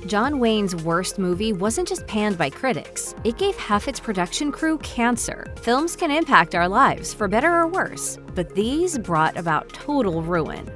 John Wayne's worst movie wasn't just panned by critics, it gave half its production crew cancer. Films can impact our lives, for better or worse, but these brought about total ruin.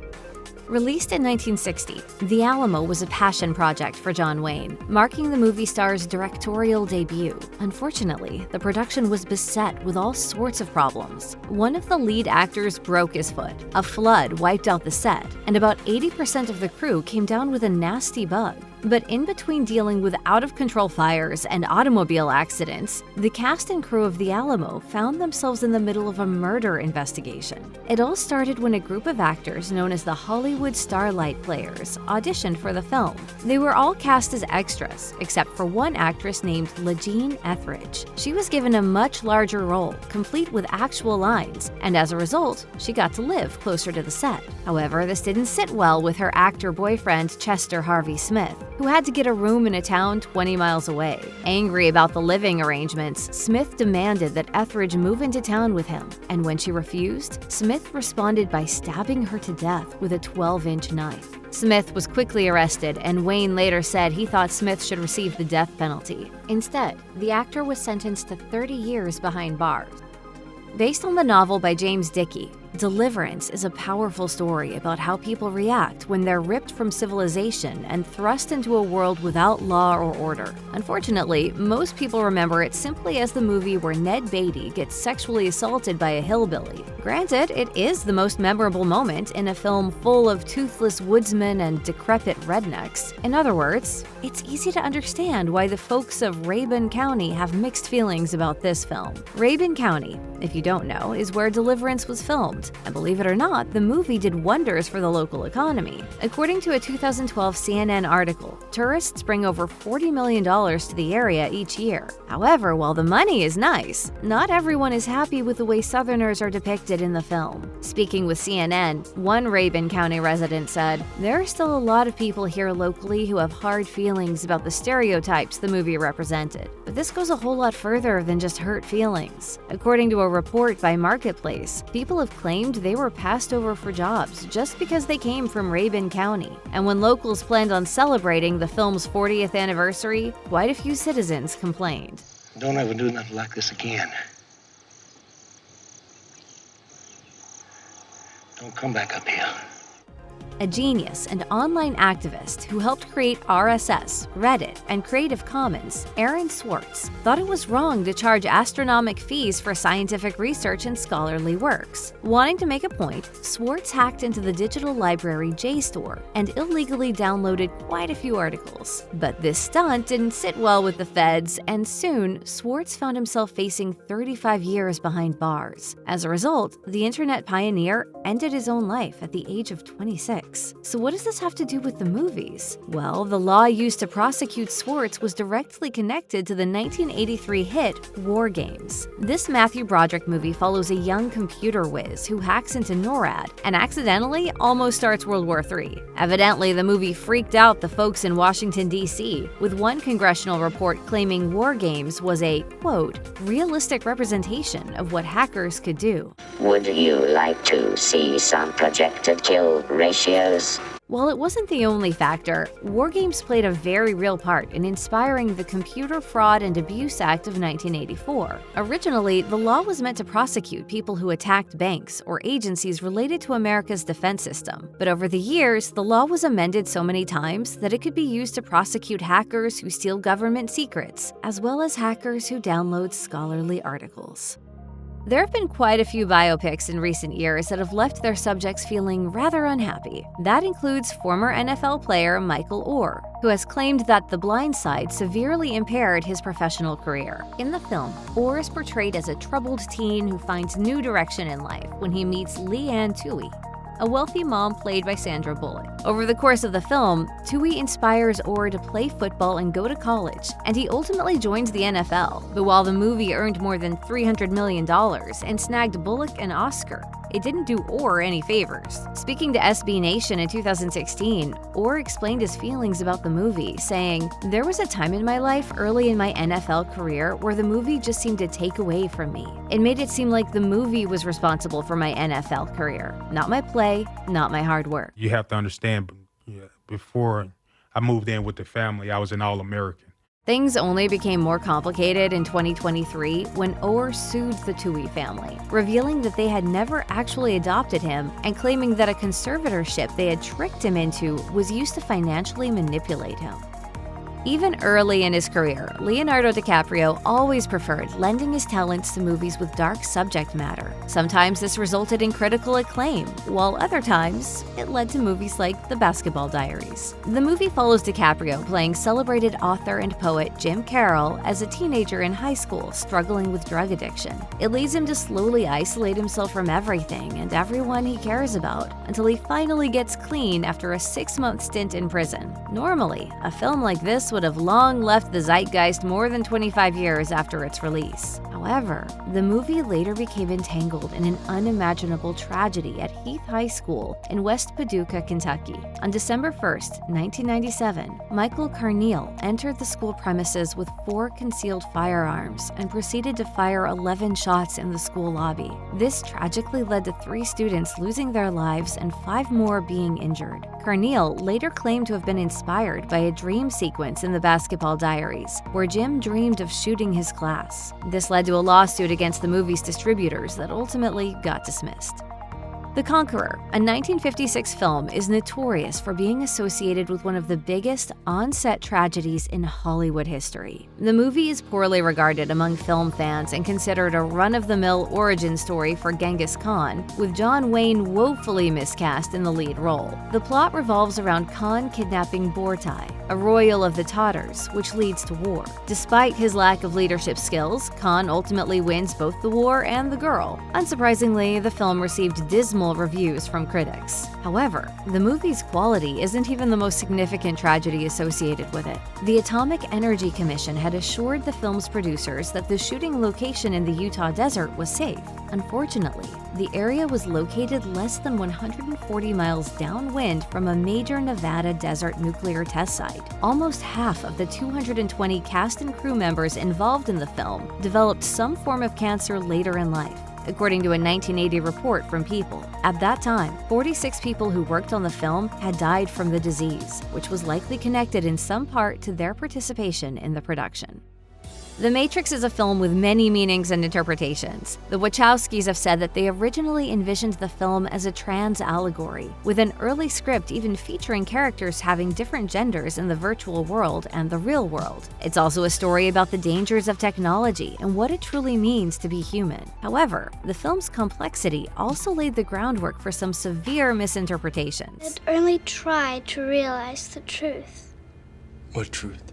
Released in 1960, The Alamo was a passion project for John Wayne, marking the movie star's directorial debut. Unfortunately, the production was beset with all sorts of problems. One of the lead actors broke his foot, a flood wiped out the set, and about 80% of the crew came down with a nasty bug. But in between dealing with out-of-control fires and automobile accidents, the cast and crew of The Alamo found themselves in the middle of a murder investigation. It all started when a group of actors known as the Hollywood Starlight Players auditioned for the film. They were all cast as extras, except for one actress named LaJean Etheridge. She was given a much larger role, complete with actual lines, and as a result, she got to live closer to the set. However, this didn't sit well with her actor boyfriend Chester Harvey Smith, who had to get a room in a town 20 miles away. Angry about the living arrangements, Smith demanded that Etheridge move into town with him, and when she refused, Smith responded by stabbing her to death with a 12-inch knife. Smith was quickly arrested, and Wayne later said he thought Smith should receive the death penalty. Instead, the actor was sentenced to 30 years behind bars. Based on the novel by James Dickey, Deliverance is a powerful story about how people react when they're ripped from civilization and thrust into a world without law or order. Unfortunately, most people remember it simply as the movie where Ned Beatty gets sexually assaulted by a hillbilly. Granted, it is the most memorable moment in a film full of toothless woodsmen and decrepit rednecks. In other words, it's easy to understand why the folks of Rabun County have mixed feelings about this film. Rabun County, if you don't know, is where Deliverance was filmed. And believe it or not, the movie did wonders for the local economy. According to a 2012 CNN article, tourists bring over $40 million to the area each year. However, while the money is nice, not everyone is happy with the way Southerners are depicted in the film. Speaking with CNN, one Rabun County resident said, "There are still a lot of people here locally who have hard feelings about the stereotypes the movie represented. But this goes a whole lot further than just hurt feelings." According to a report by Marketplace, people have claimed they were passed over for jobs just because they came from Rabun County. And when locals planned on celebrating the film's 40th anniversary, quite a few citizens complained. Don't ever do nothing like this again. Don't come back up here. A genius and online activist who helped create RSS, Reddit, and Creative Commons, Aaron Swartz, thought it was wrong to charge astronomical fees for scientific research and scholarly works. Wanting to make a point, Swartz hacked into the digital library JSTOR and illegally downloaded quite a few articles. But this stunt didn't sit well with the feds, and soon, Swartz found himself facing 35 years behind bars. As a result, the internet pioneer ended his own life at the age of 26. So what does this have to do with the movies? Well, the law used to prosecute Swartz was directly connected to the 1983 hit WarGames. This Matthew Broderick movie follows a young computer whiz who hacks into NORAD and accidentally almost starts World War III. Evidently, the movie freaked out the folks in Washington, D.C., with one congressional report claiming WarGames was a, quote, realistic representation of what hackers could do. Would you like to see some projected kill ratios? While it wasn't the only factor, WarGames played a very real part in inspiring the Computer Fraud and Abuse Act of 1984. Originally, the law was meant to prosecute people who attacked banks or agencies related to America's defense system. But over the years, the law was amended so many times that it could be used to prosecute hackers who steal government secrets, as well as hackers who download scholarly articles. There have been quite a few biopics in recent years that have left their subjects feeling rather unhappy. That includes former NFL player Michael Oher, who has claimed that The Blind Side severely impaired his professional career. In the film, Oher is portrayed as a troubled teen who finds new direction in life when he meets Leanne Tui, a wealthy mom played by Sandra Bullock. Over the course of the film, Tui inspires Oher to play football and go to college, and he ultimately joins the NFL. But while the movie earned more than $300 million and snagged Bullock an Oscar, it didn't do Oher any favors. Speaking to SB Nation in 2016, Oher explained his feelings about the movie, saying, "There was a time in my life early in my NFL career where the movie just seemed to take away from me. It made it seem like the movie was responsible for my NFL career, not my play, not my hard work." You have to understand, before I moved in with the family. I was an All-American. Things only became more complicated in 2023 when Orr sued the Toohey family, revealing that they had never actually adopted him and claiming that a conservatorship they had tricked him into was used to financially manipulate him. Even early in his career, Leonardo DiCaprio always preferred lending his talents to movies with dark subject matter. Sometimes this resulted in critical acclaim, while other times it led to movies like The Basketball Diaries. The movie follows DiCaprio playing celebrated author and poet Jim Carroll as a teenager in high school struggling with drug addiction. It leads him to slowly isolate himself from everything and everyone he cares about until he finally gets clean after a 6-month stint in prison. Normally, a film like this would have long left the zeitgeist more than 25 years after its release. However, the movie later became entangled in an unimaginable tragedy at Heath High School in West Paducah, Kentucky. On December 1st, 1997, Michael Carneal entered the school premises with 4 concealed firearms and proceeded to fire 11 shots in the school lobby. This tragically led to 3 students losing their lives and 5 more being injured. Carneal later claimed to have been inspired by a dream sequence in the Basketball Diaries, where Jim dreamed of shooting his class. This led to a lawsuit against the movie's distributors that ultimately got dismissed. The Conqueror, a 1956 film, is notorious for being associated with one of the biggest on-set tragedies in Hollywood history. The movie is poorly regarded among film fans and considered a run-of-the-mill origin story for Genghis Khan, with John Wayne woefully miscast in the lead role. The plot revolves around Khan kidnapping Bortai, a royal of the Tatars, which leads to war. Despite his lack of leadership skills, Khan ultimately wins both the war and the girl. Unsurprisingly, the film received dismal reviews from critics. However, the movie's quality isn't even the most significant tragedy associated with it. The Atomic Energy Commission had assured the film's producers that the shooting location in the Utah desert was safe. Unfortunately, the area was located less than 140 miles downwind from a major Nevada desert nuclear test site. Almost half of the 220 cast and crew members involved in the film developed some form of cancer later in life, according to a 1980 report from People. At that time, 46 people who worked on the film had died from the disease, which was likely connected in some part to their participation in the production. The Matrix is a film with many meanings and interpretations. The Wachowskis have said that they originally envisioned the film as a trans allegory, with an early script even featuring characters having different genders in the virtual world and the real world. It's also a story about the dangers of technology and what it truly means to be human. However, the film's complexity also laid the groundwork for some severe misinterpretations. I'd only tried to realize the truth. What truth?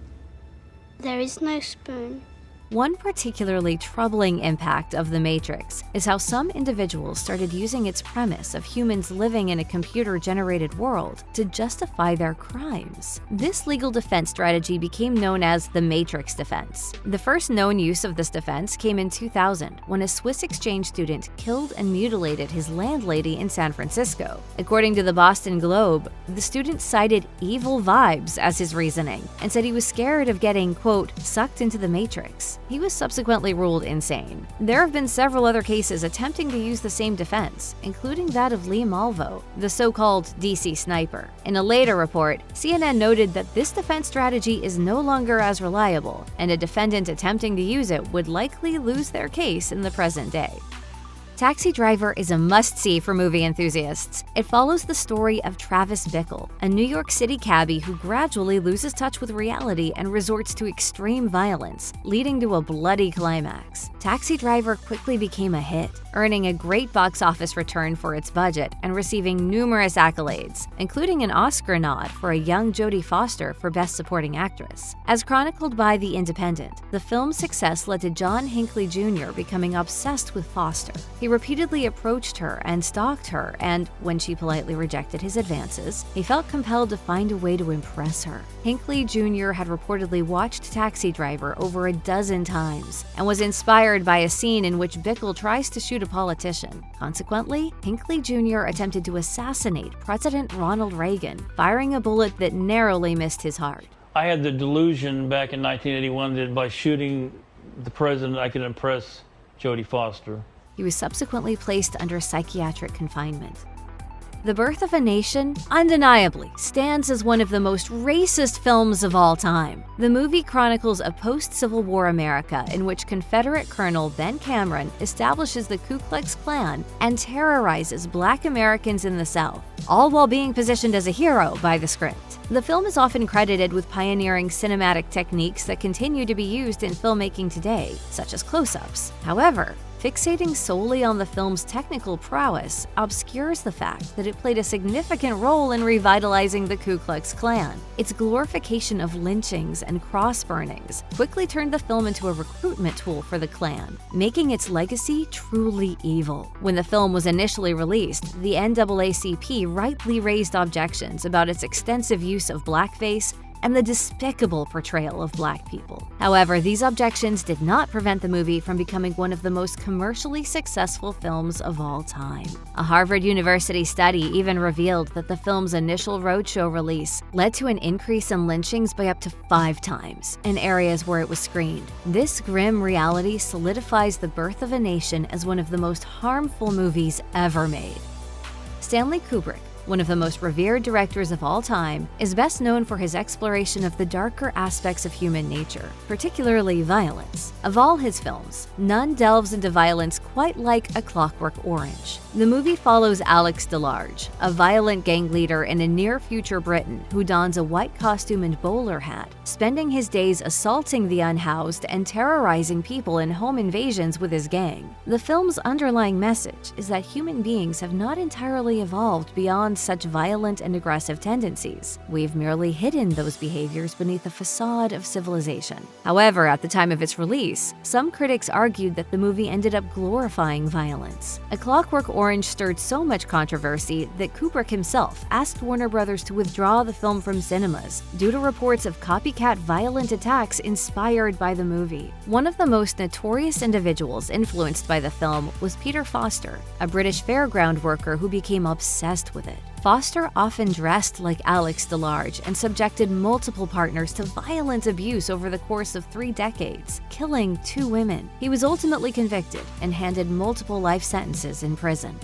There is no spoon. One particularly troubling impact of The Matrix is how some individuals started using its premise of humans living in a computer-generated world to justify their crimes. This legal defense strategy became known as the Matrix defense. The first known use of this defense came in 2000 when a Swiss exchange student killed and mutilated his landlady in San Francisco. According to the Boston Globe, the student cited evil vibes as his reasoning and said he was scared of getting, quote, sucked into the Matrix. He was subsequently ruled insane. There have been several other cases attempting to use the same defense, including that of Lee Malvo, the so-called DC sniper. In a later report, CNN noted that this defense strategy is no longer as reliable, and a defendant attempting to use it would likely lose their case in the present day. Taxi Driver is a must-see for movie enthusiasts. It follows the story of Travis Bickle, a New York City cabbie who gradually loses touch with reality and resorts to extreme violence, leading to a bloody climax. Taxi Driver quickly became a hit, earning a great box office return for its budget and receiving numerous accolades, including an Oscar nod for a young Jodie Foster for Best Supporting Actress. As chronicled by The Independent, the film's success led to John Hinckley Jr. becoming obsessed with Foster. He repeatedly approached her and stalked her, and when she politely rejected his advances, he felt compelled to find a way to impress her. Hinckley Jr. had reportedly watched Taxi Driver over a dozen times and was inspired by a scene in which Bickle tries to shoot a politician. Consequently, Hinckley Jr. attempted to assassinate President Ronald Reagan, firing a bullet that narrowly missed his heart. I had the delusion back in 1981 that by shooting the president, I could impress Jodie Foster. He was subsequently placed under psychiatric confinement. The Birth of a Nation undeniably stands as one of the most racist films of all time. The movie chronicles a post-Civil War America in which Confederate Colonel Ben Cameron establishes the Ku Klux Klan and terrorizes Black Americans in the South, all while being positioned as a hero by the script. The film is often credited with pioneering cinematic techniques that continue to be used in filmmaking today, such as close-ups. However, fixating solely on the film's technical prowess obscures the fact that it played a significant role in revitalizing the Ku Klux Klan. Its glorification of lynchings and cross-burnings quickly turned the film into a recruitment tool for the Klan, making its legacy truly evil. When the film was initially released, the NAACP rightly raised objections about its extensive use of blackface and the despicable portrayal of Black people. However, these objections did not prevent the movie from becoming one of the most commercially successful films of all time. A Harvard University study even revealed that the film's initial roadshow release led to an increase in lynchings by up to 5 times in areas where it was screened. This grim reality solidifies The Birth of a Nation as one of the most harmful movies ever made. Stanley Kubrick, one of the most revered directors of all time, is best known for his exploration of the darker aspects of human nature, particularly violence. Of all his films, none delves into violence quite like A Clockwork Orange. The movie follows Alex DeLarge, a violent gang leader in a near-future Britain who dons a white costume and bowler hat, spending his days assaulting the unhoused and terrorizing people in home invasions with his gang. The film's underlying message is that human beings have not entirely evolved beyond such violent and aggressive tendencies. We've merely hidden those behaviors beneath a facade of civilization. However, at the time of its release, some critics argued that the movie ended up glorifying violence. A Clockwork Orange stirred so much controversy that Kubrick himself asked Warner Brothers to withdraw the film from cinemas due to reports of copycat violent attacks inspired by the movie. One of the most notorious individuals influenced by the film was Peter Foster, a British fairground worker who became obsessed with it. Foster often dressed like Alex DeLarge and subjected multiple partners to violent abuse over the course of 3 decades, killing 2 women. He was ultimately convicted and handed multiple life sentences in prison.